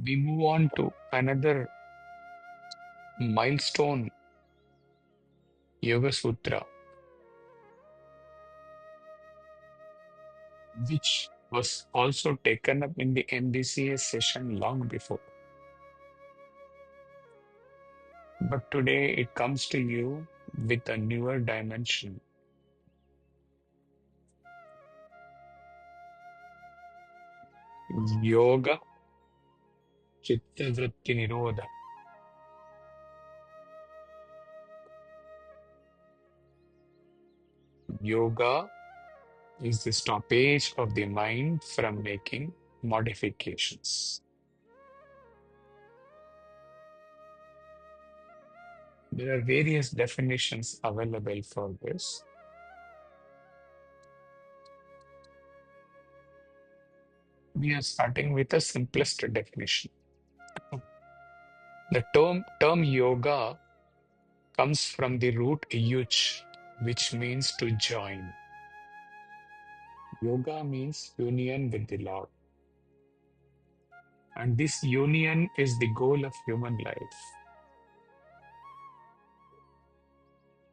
we move on to another milestone Yoga Sutra, which was also taken up in the MBCA session long before. But today it comes to you with a newer dimension. Yoga Chitta-vr. Yoga is the stoppage of the mind from making modifications. There are various definitions available for this. We are starting with the simplest definition. The term yoga comes from the root yuj, which means to join. Yoga means union with the Lord. And this union is the goal of human life.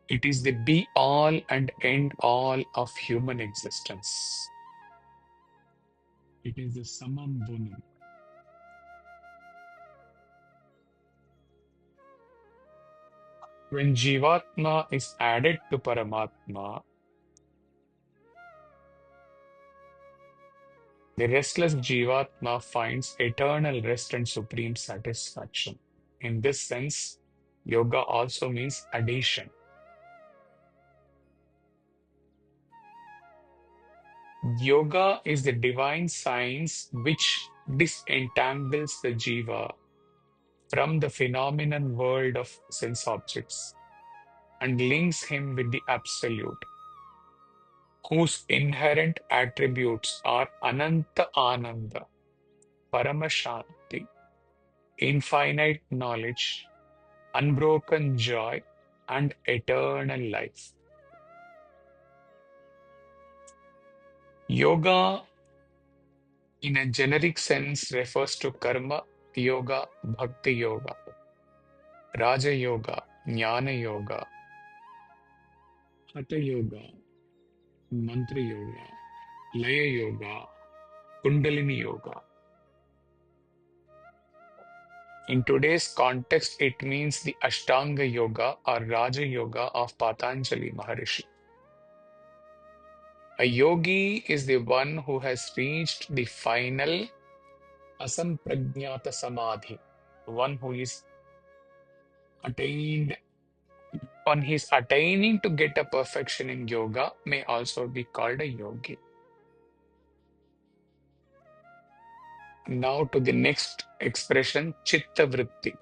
It is the be all and end all of human existence. It is the samam bunam. When Jivatma is added to Paramatma, the restless Jivatma finds eternal rest and supreme satisfaction. In this sense, yoga also means addition. Yoga is the divine science which disentangles the jiva from the phenomenon world of sense objects and links him with the Absolute, whose inherent attributes are Ananta Ananda, Paramashanti, infinite knowledge, unbroken joy, and eternal life. Yoga, in a generic sense, refers to karma yoga, bhakti yoga, raja yoga, jnana yoga, hatha yoga, mantra yoga, laya yoga, kundalini yoga. In today's context, it means the Ashtanga Yoga or Raja Yoga of Patanjali Maharishi. A yogi is the one who has reached the final asamprajnata samadhi, one who is attained, one who is attaining to get a perfection in yoga may also be called a yogi. Now to the next expression, chitta vritti.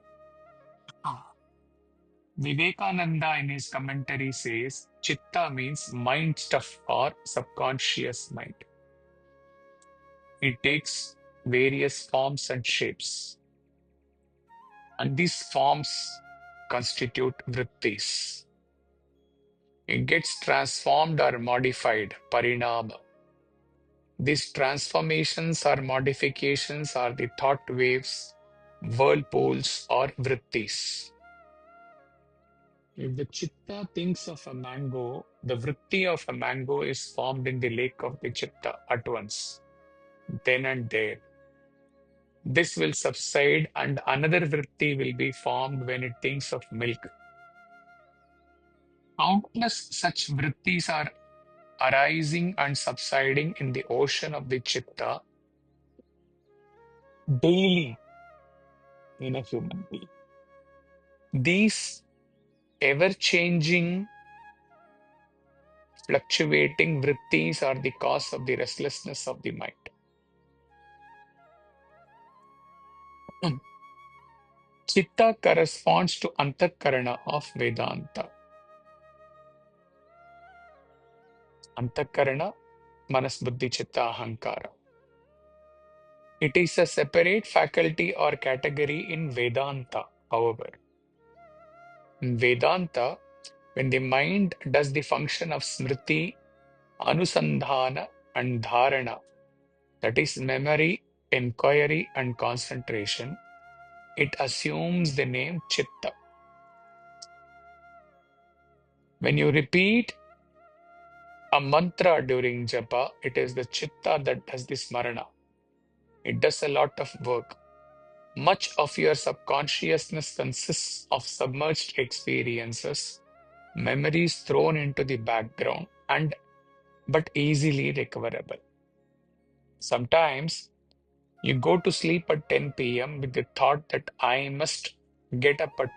Vivekananda in his commentary says, chitta means mind stuff or subconscious mind. It takes various forms and shapes. And these forms constitute vrittis. It gets transformed or modified, parinama. These transformations or modifications are the thought waves, whirlpools, or vrittis. If the chitta thinks of a mango, the vritti of a mango is formed in the lake of the chitta at once, then and there. This will subside and another vritti will be formed when it thinks of milk. Countless such vrittis are arising and subsiding in the ocean of the chitta daily in a human being. These ever-changing, fluctuating vrittis are the cause of the restlessness of the mind. Chitta corresponds to Antakarana of Vedanta. Antakarana, Manas, Buddhi, Chitta, Ahankara. It is a separate faculty or category in Vedanta, however. In Vedanta, when the mind does the function of smriti, anusandhana, and dharana, that is memory, inquiry and concentration, it assumes the name Chitta. When you repeat a mantra during japa, it is the Chitta that does the smarana. It does a lot of work. Much of your subconsciousness consists of submerged experiences, memories thrown into the background, and but easily recoverable. Sometimes you go to sleep at 10 p.m. with the thought that I must get up at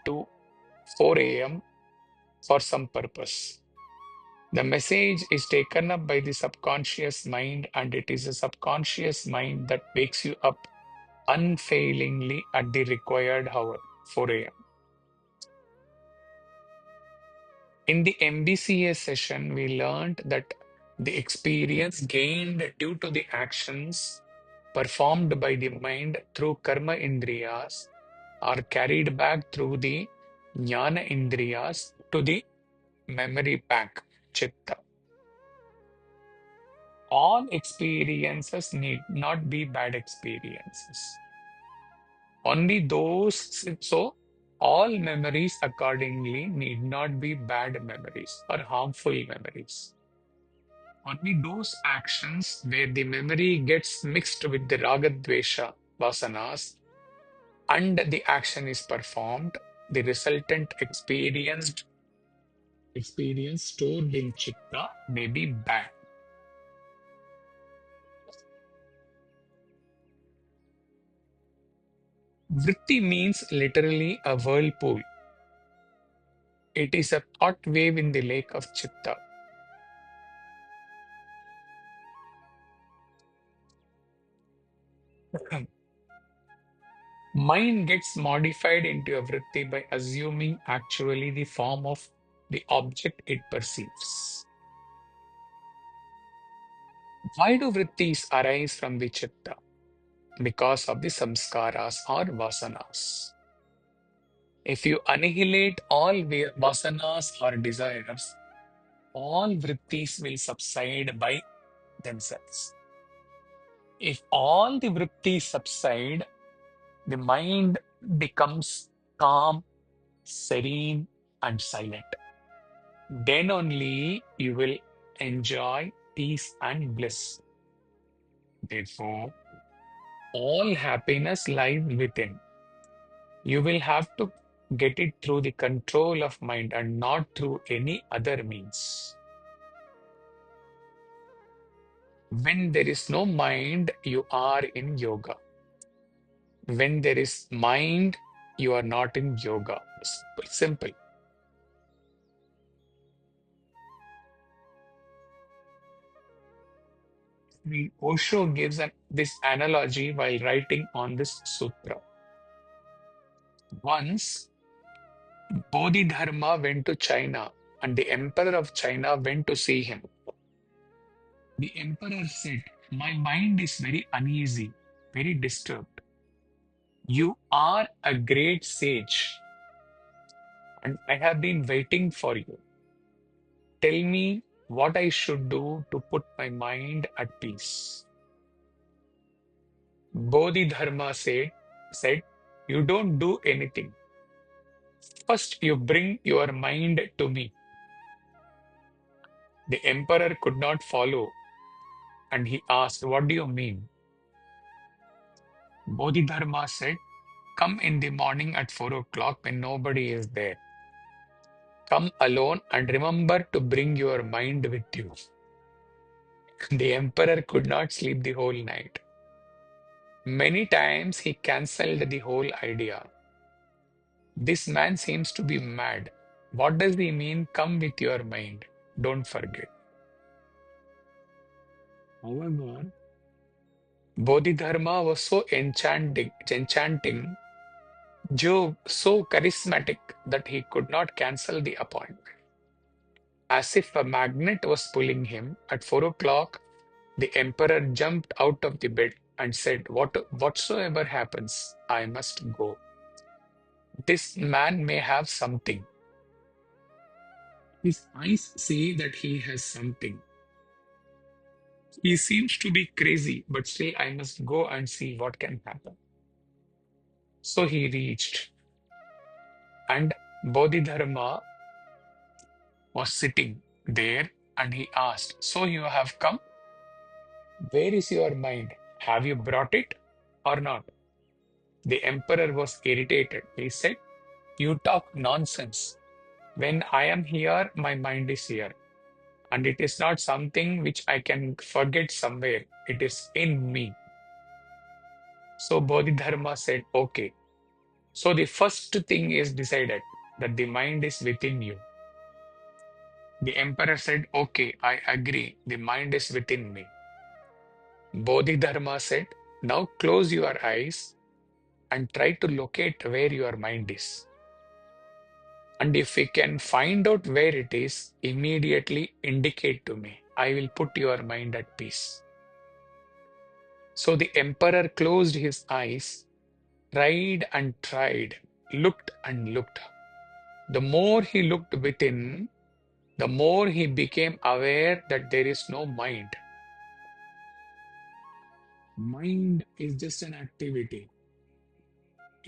4 a.m. for some purpose. The message is taken up by the subconscious mind, and it is the subconscious mind that wakes you up unfailingly at the required hour, 4 a.m. In the MBCA session, we learned that the experience gained due to the actions performed by the mind through karma indriyas are carried back through the jnana indriyas to the memory bank, chitta. All experiences need not be bad experiences. Only those, so all memories accordingly need not be bad memories or harmful memories. Only those actions where the memory gets mixed with the ragadvesha vasanas and the action is performed, the resultant experience stored in chitta may be bad. Vritti means literally a whirlpool. It is a thought wave in the lake of chitta. Mind gets modified into a vritti by assuming actually the form of the object it perceives. Why do vrittis arise from the chitta? Because of the samskaras or vasanas. If you annihilate all vasanas or desires, all vrittis will subside by themselves. If all the vrittis subside, the mind becomes calm, serene, and silent. Then only you will enjoy peace and bliss. Therefore, all happiness lies within. You will have to get it through the control of mind and not through any other means. When there is no mind, you are in yoga. When there is mind, you are not in yoga. Simple. Osho gives this analogy while writing on this sutra. Once, Bodhidharma went to China, and the emperor of China went to see him. The emperor said, my mind is very uneasy, very disturbed. You are a great sage, and I have been waiting for you. Tell me what I should do to put my mind at peace. Bodhidharma said, you don't do anything. First, you bring your mind to me. The emperor could not follow, and he asked, what do you mean? Bodhidharma said, come in the morning at 4 o'clock when nobody is there. Come alone and remember to bring your mind with you. The emperor could not sleep the whole night. Many times he cancelled the whole idea. This man seems to be mad. What does he mean? Come with your mind. Don't forget. However, Bodhidharma was so enchanting, so charismatic that he could not cancel the appointment. As if a magnet was pulling him, at 4 o'clock, the emperor jumped out of the bed and said, whatsoever happens, I must go. This man may have something. His eyes say that he has something. He seems to be crazy, but still I must go and see what can happen. So he reached, and Bodhidharma was sitting there, and he asked, "So you have come? Where is your mind? Have you brought it or not?" The emperor was irritated. He said, "You talk nonsense. When I am here, my mind is here. And it is not something which I can forget somewhere. It is in me." So Bodhidharma said, "Okay." So the first thing is decided that the mind is within you. The emperor said, "Okay, I agree. The mind is within me." Bodhidharma said, "Now close your eyes and try to locate where your mind is. And if we can find out where it is, immediately indicate to me. I will put your mind at peace." So the emperor closed his eyes, tried and tried, looked and looked. The more he looked within, the more he became aware that there is no mind. Mind is just an activity.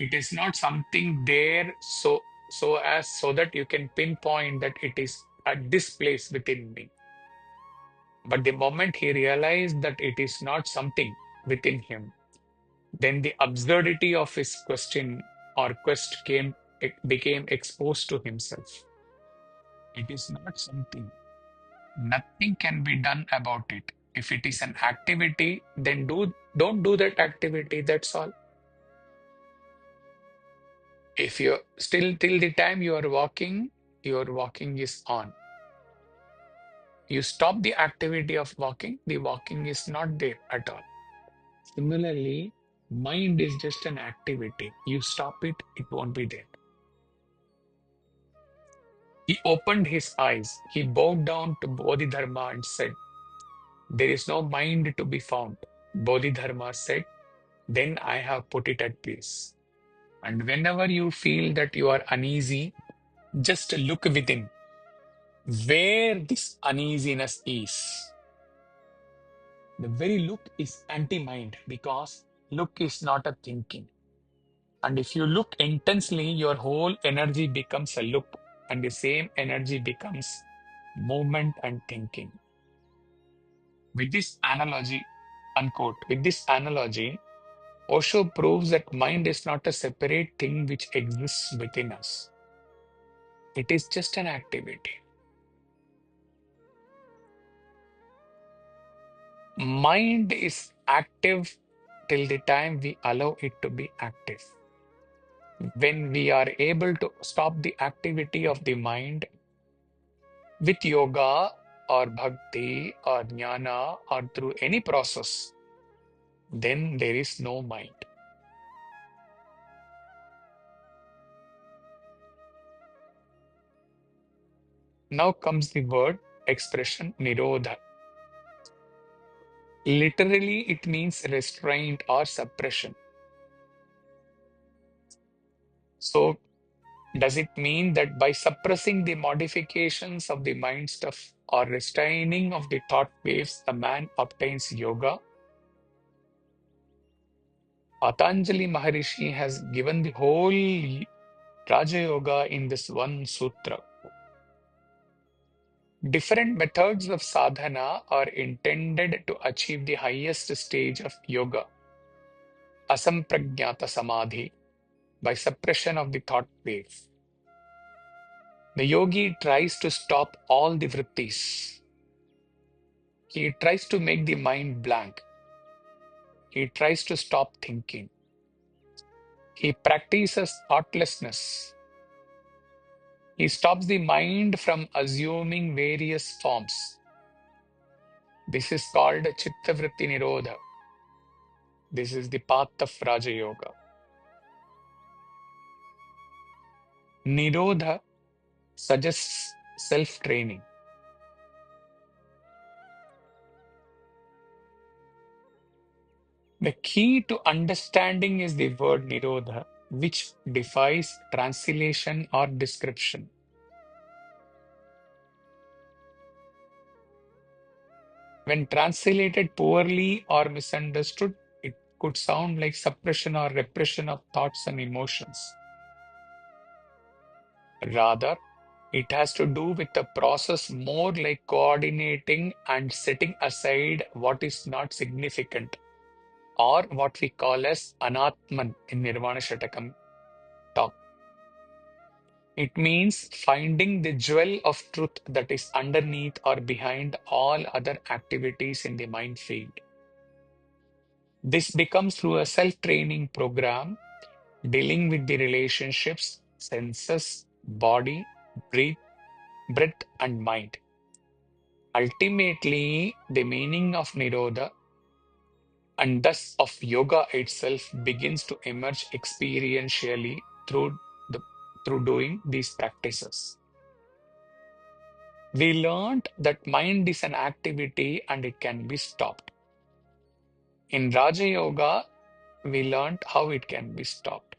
It is not something there so that you can pinpoint that it is at this place within me. But the moment he realized that it is not something within him, then the absurdity of his question or quest became exposed to himself. It is not something. Nothing can be done about it. If it is an activity, then don't do that activity. That's all. If you still till the time you are walking, your walking is on. You stop the activity of walking, the walking is not there at all. Similarly, mind is just an activity. You stop it, it won't be there. He opened his eyes. He bowed down to Bodhidharma and said, "There is no mind to be found." Bodhidharma said, "Then I have put it at peace." And whenever you feel that you are uneasy, just look within where this uneasiness is. The very look is anti-mind because look is not a thinking. And if you look intensely, your whole energy becomes a look, and the same energy becomes movement and thinking. With this analogy, unquote, with this analogy, Osho proves that mind is not a separate thing which exists within us. It is just an activity. Mind is active till the time we allow it to be active. When we are able to stop the activity of the mind with yoga or bhakti or jnana or through any process, then there is no mind. Now comes the word expression nirodha. Literally, it means restraint or suppression. So, does it mean that by suppressing the modifications of the mind stuff or restraining of the thought waves, a man obtains yoga? Patanjali Maharishi has given the whole Raja Yoga in this one sutra. Different methods of sadhana are intended to achieve the highest stage of yoga, asampragnata samadhi, by suppression of the thought wave. The yogi tries to stop all the vrittis. He tries to make the mind blank. He tries to stop thinking. He practices thoughtlessness. He stops the mind from assuming various forms. This is called tti-nirodhaḥ. This is the path of Raja Yoga. Nirodha suggests self-training. The key to understanding is the word Nirodha, which defies translation or description. When translated poorly or misunderstood, it could sound like suppression or repression of thoughts and emotions. Rather, it has to do with the process more like coordinating and setting aside what is not significant, or what we call as anatman in Nirvana Shatakam talk. It means finding the jewel of truth that is underneath or behind all other activities in the mind field. This becomes through a self-training program dealing with the relationships, senses, body, breath, and mind. Ultimately, the meaning of Nirodha and thus of yoga itself begins to emerge experientially through doing these practices. We learned that mind is an activity and it can be stopped. In Raja Yoga, we learned how it can be stopped.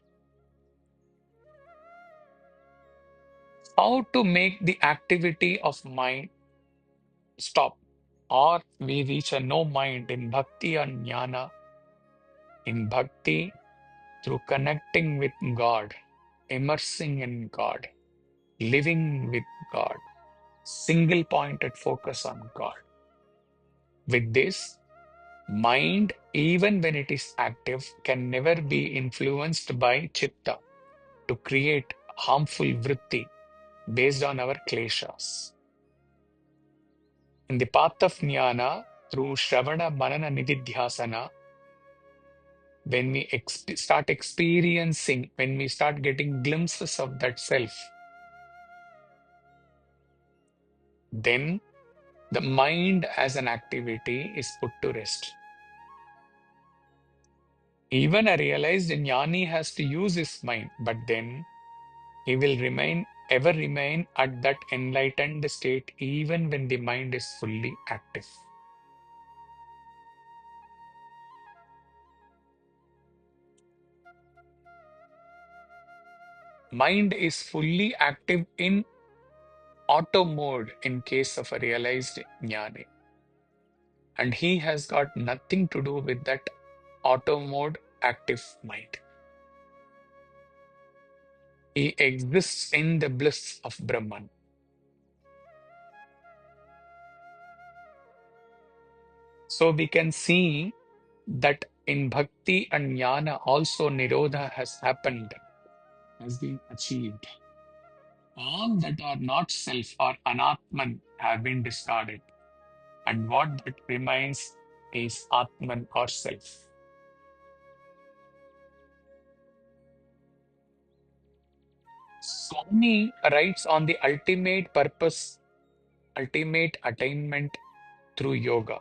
How to make the activity of mind stop, or we reach a no mind in bhakti and jnana. In bhakti, through connecting with God, immersing in God, living with God, single pointed focus on God. With this, mind, even when it is active, can never be influenced by chitta to create harmful vritti based on our kleshas. In the path of jnana, through Shravana, Manana, Nididhyasana, when we start experiencing, when we start getting glimpses of that self, then the mind as an activity is put to rest. Even a realized jnani has to use his mind, but then he will ever remain at that enlightened state even when the mind is fully active. Mind is fully active in auto mode in case of a realized jnani. And he has got nothing to do with that auto mode active mind. He exists in the bliss of Brahman. So we can see that in bhakti and jnana also nirodha has happened, has been achieved. All that are not self or anatman have been discarded, and what that remains is atman or self. Swami writes on the ultimate purpose, ultimate attainment through yoga,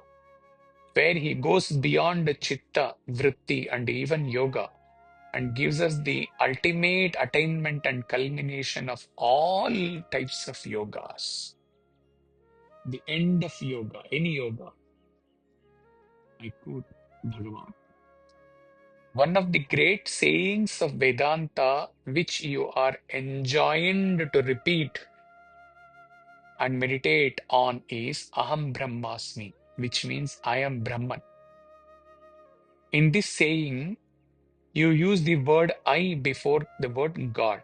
where he goes beyond the chitta, vritti, and even yoga, and gives us the ultimate attainment and culmination of all types of yogas. The end of yoga, any yoga. I quote Bhagavan. One of the great sayings of Vedanta, which you are enjoined to repeat and meditate on, is Aham Brahmasmi, which means I am Brahman. In this saying, you use the word I before the word God.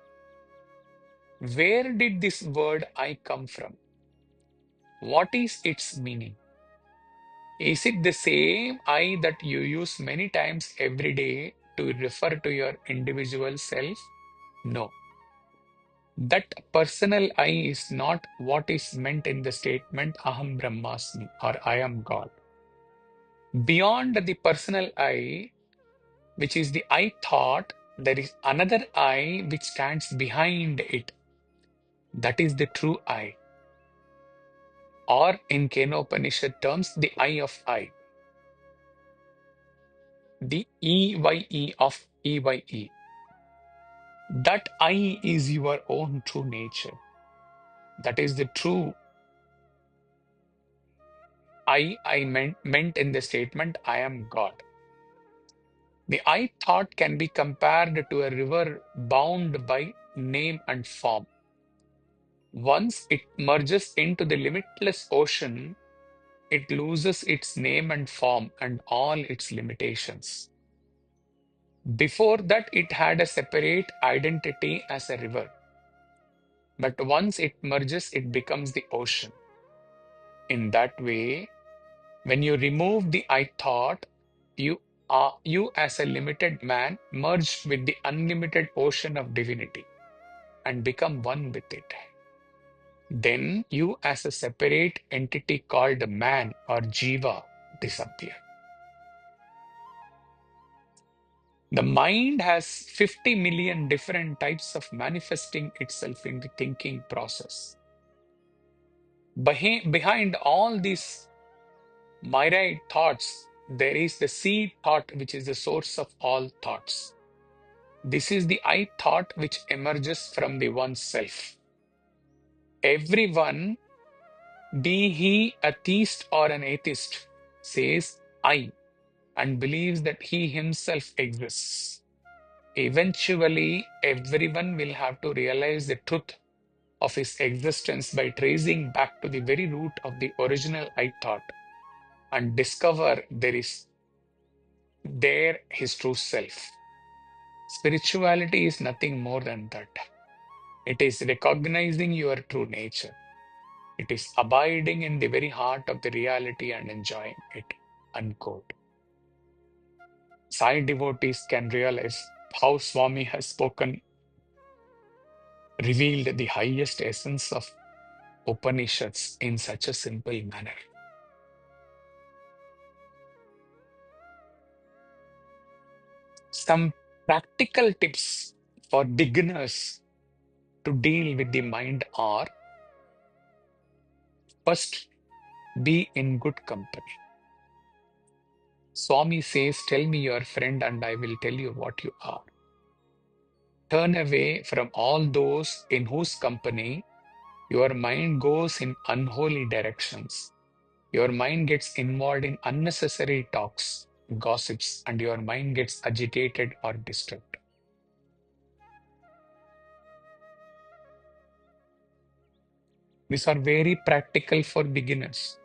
Where did this word I come from? What is its meaning? Is it the same I that you use many times every day to refer to your individual self? No. That personal I is not what is meant in the statement Aham Brahmasmi or I am God. Beyond the personal I, which is the I thought, there is another I which stands behind it. That is the true I. Or in Kenopanishad terms, the I of I. The EYE of EYE. That I is your own true nature. That is the true I meant in the statement, I am God. The I thought can be compared to a river bound by name and form. Once it merges into the limitless ocean, it loses its name and form and all its limitations. Before that, it had a separate identity as a river. But once it merges, it becomes the ocean. In that way, when you remove the I thought, you as a limited man merge with the unlimited ocean of divinity and become one with it. Then you as a separate entity called man or jiva disappear. The mind has 50 million different types of manifesting itself in the thinking process. Behind all these myriad thoughts, there is the seed thought, which is the source of all thoughts. This is the I thought which emerges from the oneself. Everyone, be he a theist or an atheist, says I and believes that he himself exists. Eventually, everyone will have to realize the truth of his existence by tracing back to the very root of the original I thought and discover there his true self. Spirituality is nothing more than that. It is recognizing your true nature. It is abiding in the very heart of the reality and enjoying it. Unquote. Sai devotees can realize how Swami has spoken, revealed the highest essence of Upanishads in such a simple manner. Some practical tips for beginners to deal with the mind are: first, be in good company. Swami says, tell me your friend and I will tell you what you are. Turn away from all those in whose company your mind goes in unholy directions. Your mind gets involved in unnecessary talks, gossips, and your mind gets agitated or disturbed. These are very practical for beginners.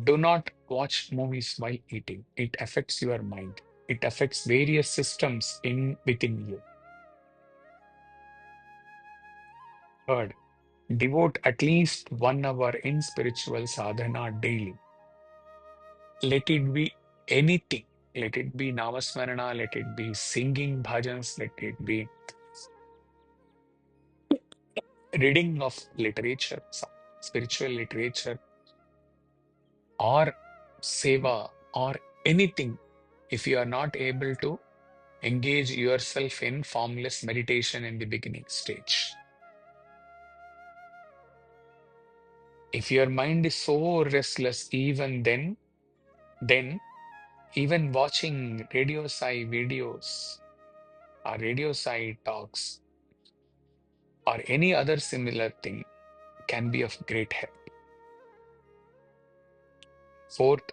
Do not watch movies while eating. It affects your mind. It affects various systems within you. Third, devote at least 1 hour in spiritual sadhana daily. Let it be anything. Let it be namasmarana, let it be singing bhajans, let it be reading of literature, spiritual literature, or seva, or anything. If you are not able to engage yourself in formless meditation in the beginning stage. If your mind is so restless, even then even watching radio Sai videos or radio Sai talks or any other similar thing can be of great help. Fourth,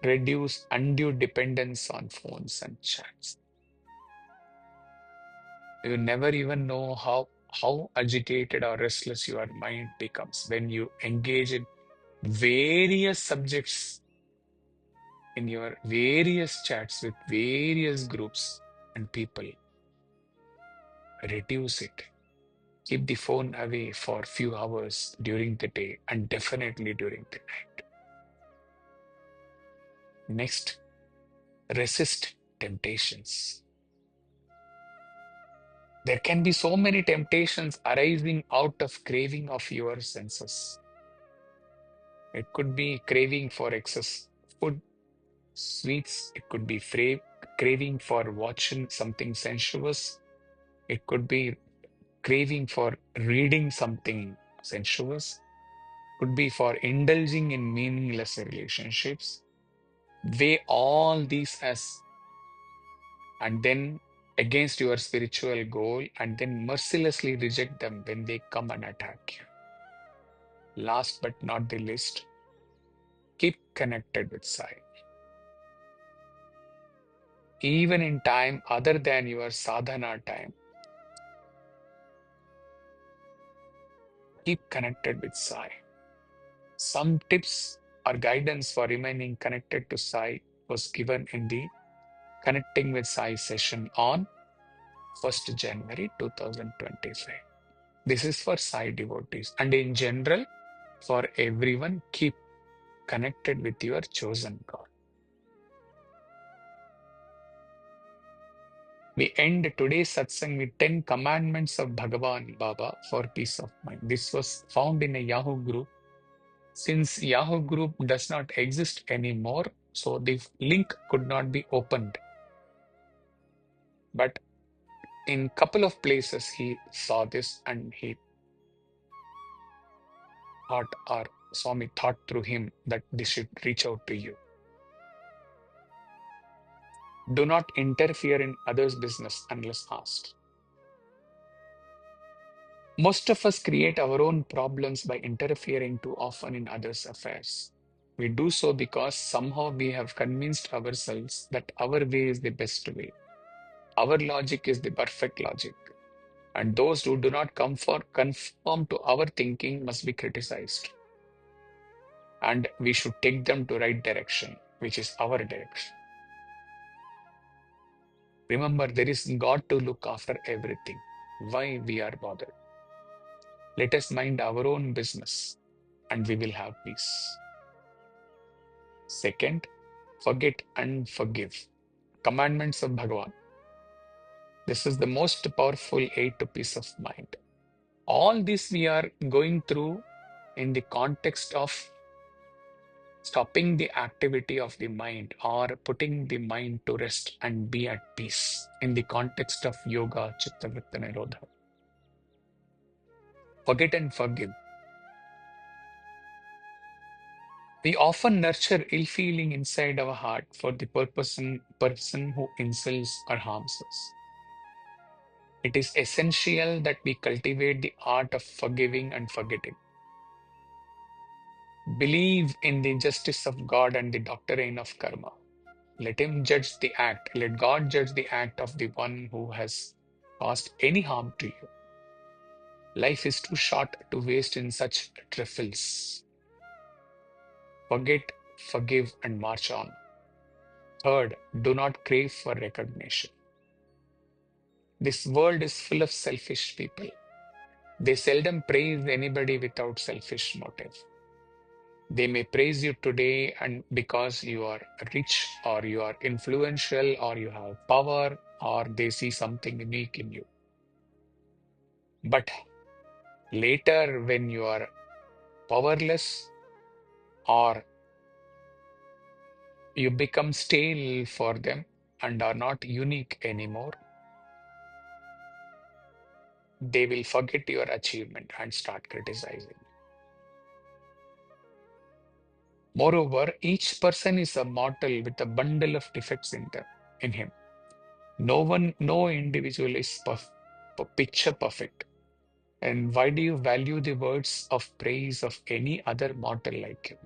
reduce undue dependence on phones and chats. You never even know how agitated or restless your mind becomes when you engage in various subjects in your various chats with various groups and people. Reduce it. Keep the phone away for a few hours during the day and definitely during the night. Next, resist temptations. There can be so many temptations arising out of craving of your senses. It could be craving for excess food, sweets. It could be craving for watching something sensuous. It could be craving for reading something sensuous. Could be for indulging in meaningless relationships. Weigh all these as and then against your spiritual goal, and then mercilessly reject them when they come and attack you. Last but not the least, keep connected with Sai. Even in time other than your sadhana time, keep connected with Sai. Some tips or guidance for remaining connected to Sai was given in the Connecting with Sai session on 1st January 2025. This is for Sai devotees, and in general, for everyone, keep connected with your chosen God. We end today's satsang with 10 commandments of Bhagavan Baba for peace of mind. This was found in a Yahoo group. Since Yahoo group does not exist anymore, so the link could not be opened. But in couple of places he saw this and he thought, or Swami thought through him, that this should reach out to you. Do not interfere in others' business unless asked. Most of us create our own problems by interfering too often in others' affairs. We do so because somehow we have convinced ourselves that our way is the best way. Our logic is the perfect logic. And those who do not conform to our thinking must be criticized. And we should take them to right direction, which is our direction. Remember, there is God to look after everything. Why we are bothered? Let us mind our own business and we will have peace. Second, forget and forgive. Commandments of Bhagavan. This is the most powerful aid to peace of mind. All this we are going through in the context of stopping the activity of the mind or putting the mind to rest and be at peace in the context of yoga-citta-vr. Forget and forgive. We often nurture ill feeling inside our heart for the person who insults or harms us. It is essential that we cultivate the art of forgiving and forgetting. Believe in the justice of God and the doctrine of karma. Let him judge the act. Let God judge the act of the one who has caused any harm to you. Life is too short to waste in such trifles. Forget, forgive, and march on. Third, do not crave for recognition. This world is full of selfish people. They seldom praise anybody without selfish motive. They may praise you today and because you are rich or you are influential or you have power or they see something unique in you. But later when you are powerless or you become stale for them and are not unique anymore, they will forget your achievement and start criticizing. Moreover, each person is a mortal with a bundle of defects in him. No individual is picture perfect. And why do you value the words of praise of any other mortal like you?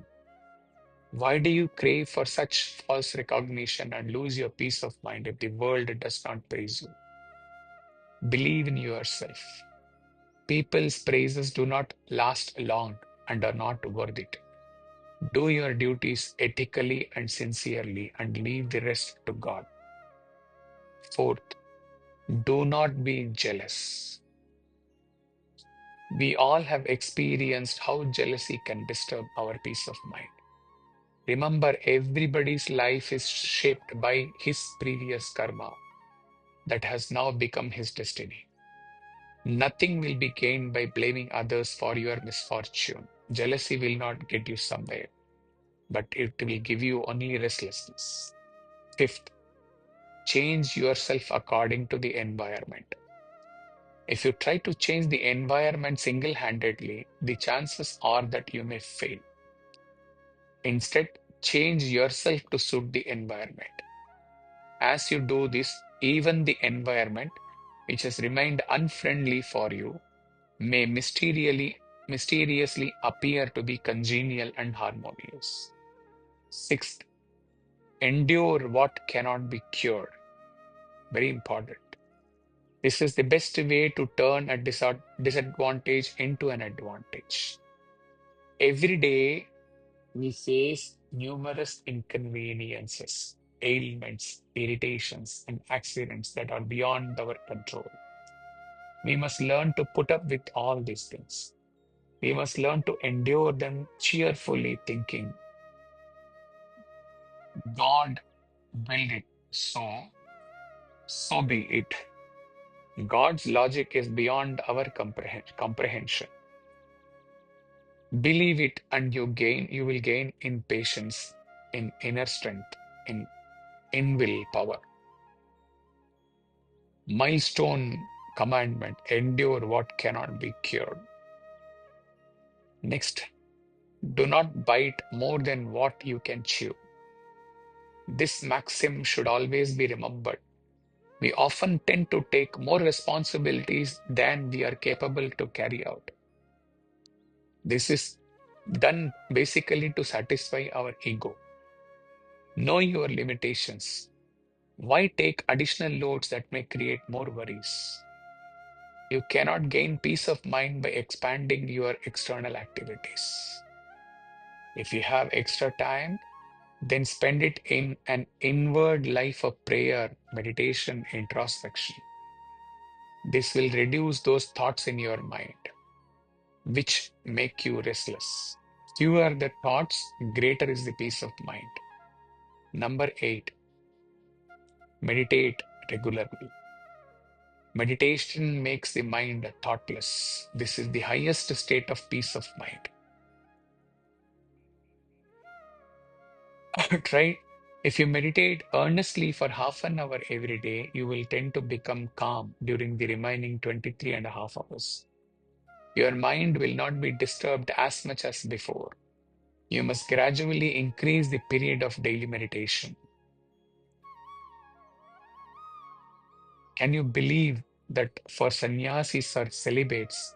Why do you crave for such false recognition and lose your peace of mind if the world does not praise you? Believe in yourself. People's praises do not last long and are not worth it. Do your duties ethically and sincerely and leave the rest to God. Fourth, do not be jealous. We all have experienced how jealousy can disturb our peace of mind. Remember, everybody's life is shaped by his previous karma that has now become his destiny. Nothing will be gained by blaming others for your misfortune. Jealousy will not get you somewhere, but it will give you only restlessness. Fifth, change yourself according to the environment. If you try to change the environment single-handedly, the chances are that you may fail. Instead, change yourself to suit the environment. As you do this, even the environment, which has remained unfriendly for you, may mysteriously appear to be congenial and harmonious. Sixth, endure what cannot be cured. Very important. This is the best way to turn a disadvantage into an advantage. Every day, we face numerous inconveniences, ailments, irritations, and accidents that are beyond our control. We must learn to put up with all these things. We must learn to endure them cheerfully, thinking, God willed it, so be it. God's logic is beyond our comprehension. Believe it, and you will gain in patience, in inner strength, in will power. Milestone commandment: endure what cannot be cured. Next, do not bite more than what you can chew. This maxim should always be remembered. We often tend to take more responsibilities than we are capable to carry out. This is done basically to satisfy our ego. Know your limitations. Why take additional loads that may create more worries? You cannot gain peace of mind by expanding your external activities. If you have extra time, then spend it in an inward life of prayer, meditation, introspection. This will reduce those thoughts in your mind, which make you restless. Fewer the thoughts, greater is the peace of mind. Number 8, meditate regularly. Meditation makes the mind thoughtless. This is the highest state of peace of mind. Try. If you meditate earnestly for half an hour every day, you will tend to become calm during the remaining 23 and a half hours. Your mind will not be disturbed as much as before. You must gradually increase the period of daily meditation. Can you believe that for sannyasis or celibates,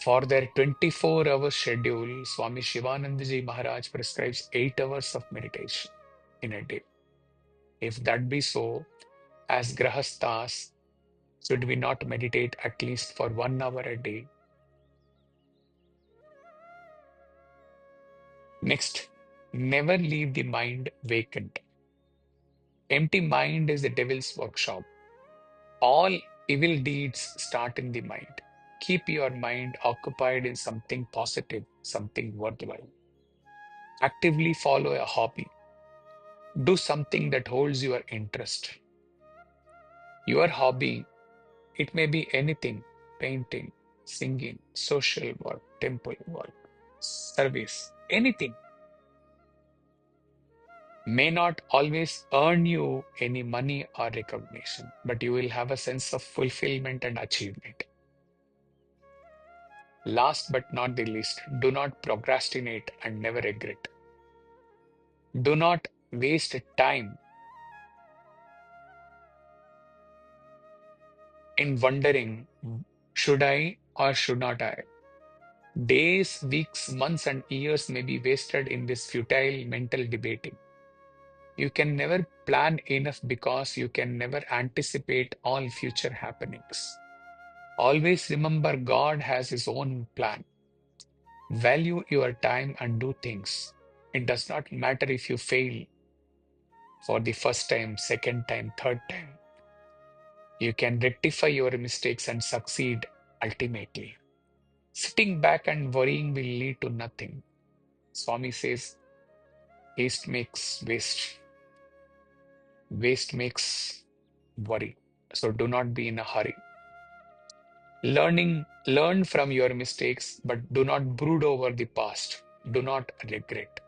for their 24-hour schedule, Swami Shivanandaji Maharaj prescribes 8 hours of meditation in a day? If that be so, as grahasthas, should we not meditate at least for 1 hour a day? Next, never leave the mind vacant. Empty mind is the devil's workshop. All evil deeds start in the mind. Keep your mind occupied in something positive, something worthwhile. Actively follow a hobby. Do something that holds your interest. Your hobby, it may be anything: painting, singing, social work, temple work, service, anything. May not always earn you any money or recognition, but you will have a sense of fulfillment and achievement. Last but not the least, do not procrastinate and never regret. Do not waste time in wondering, should I or should not I? Days, weeks, months, and years may be wasted in this futile mental debating. You can never plan enough because you can never anticipate all future happenings. Always remember, God has His own plan. Value your time and do things. It does not matter if you fail for the first time, second time, third time. You can rectify your mistakes and succeed ultimately. Sitting back and worrying will lead to nothing. Swami says, haste makes waste. Waste makes worry. So do not be in a hurry. Learn from your mistakes, but do not brood over the past. Do not regret.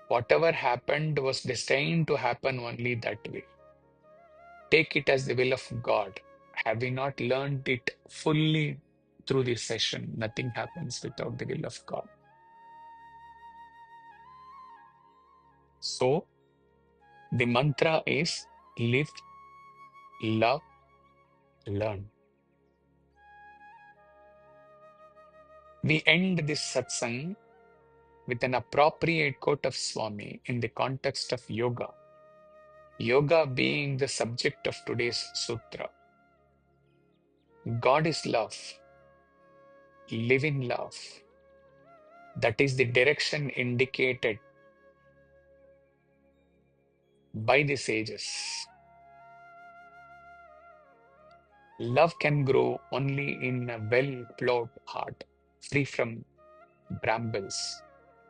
Whatever happened was destined to happen only that way. Take it as the will of God. Have we not learned it fully through this session? Nothing happens without the will of God. So, the mantra is live, love, learn. We end this satsang with an appropriate quote of Swami in the context of yoga. Yoga being the subject of today's sutra. God is love. Live in love. That is the direction indicated by the sages. Love can grow only in a well-plowed heart, free from brambles.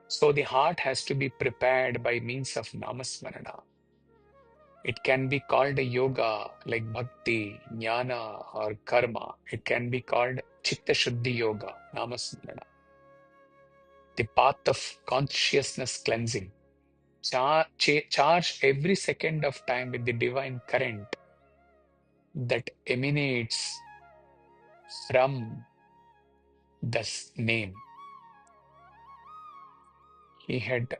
So the heart has to be prepared by means of namasmarana. It can be called a yoga like bhakti, jnana, or karma. It can be called chitta shuddhi yoga, namasmarana. The path of consciousness cleansing. Charge every second of time with the divine current that emanates from this name. He had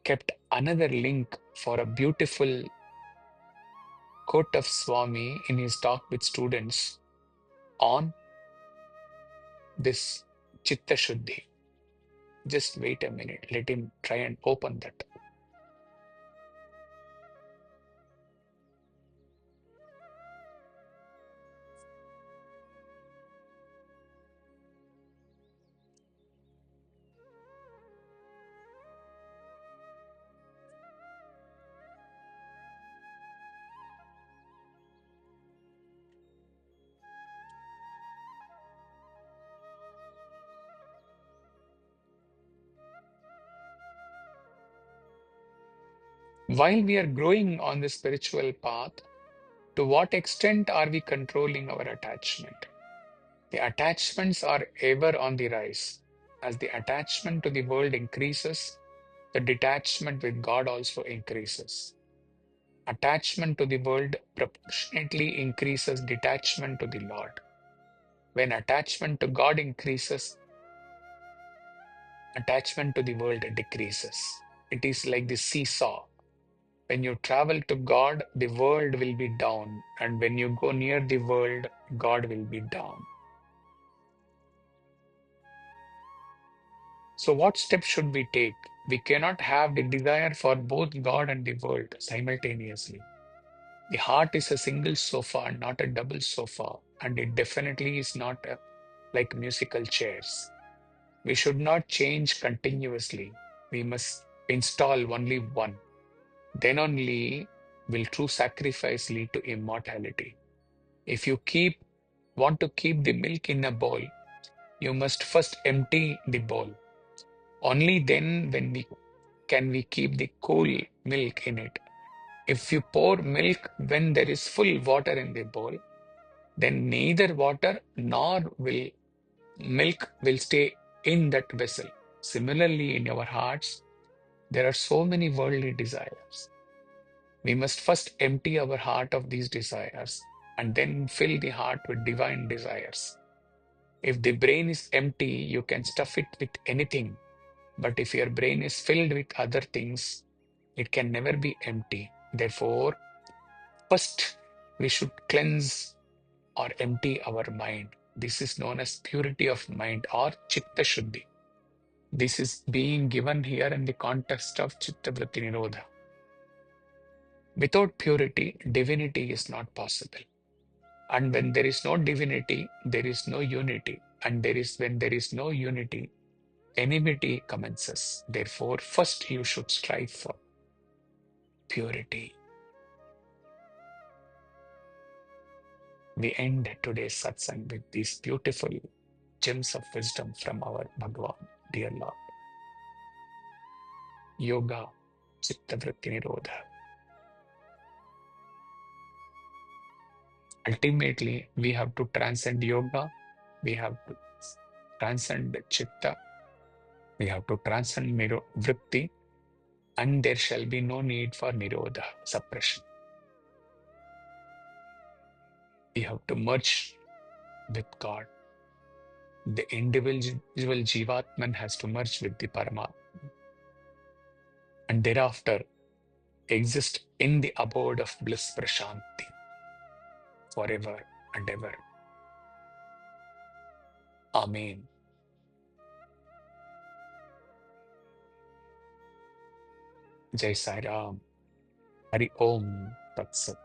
kept another link for a beautiful quote of Swami in his talk with students on this Chitta Shuddhi. Just wait a minute, let him try and open that. While we are growing on the spiritual path, to what extent are we controlling our attachment? The attachments are ever on the rise. As the attachment to the world increases, the detachment with God also increases. Attachment to the world proportionately increases detachment to the Lord. When attachment to God increases, attachment to the world decreases. It is like the seesaw. When you travel to God, the world will be down, and when you go near the world, God will be down. So, what steps should we take? We cannot have the desire for both God and the world simultaneously. The heart is a single sofa, not a double sofa, and it definitely is not like musical chairs. We should not change continuously. We must install only one. Then only will true sacrifice lead to immortality. If you want to keep the milk in a bowl, you must first empty the bowl. Only then can we keep the cool milk in it. If you pour milk when there is full water in the bowl, then neither water nor will milk will stay in that vessel. Similarly, in our hearts, there are so many worldly desires. We must first empty our heart of these desires and then fill the heart with divine desires. If the brain is empty, you can stuff it with anything. But if your brain is filled with other things, it can never be empty. Therefore, first we should cleanse or empty our mind. This is known as purity of mind or chitta shuddhi. This is being given here in the context of tti-nirodhaḥ. Without purity, divinity is not possible. And when there is no divinity, there is no unity. And when there is no unity, enmity commences. Therefore, first you should strive for purity. We end today's satsang with these beautiful gems of wisdom from our Bhagwan, dear Lord. Yoga, citta-vr. Ultimately, we have to transcend yoga, we have to transcend chitta, we have to transcend vritti, and there shall be no need for nirodha, suppression. We have to merge with God. The individual Jivatman has to merge with the Paramatma, and thereafter exist in the abode of bliss prashanti forever and ever. Amen. Jai Sai Ram. Hari Om Tat Sat.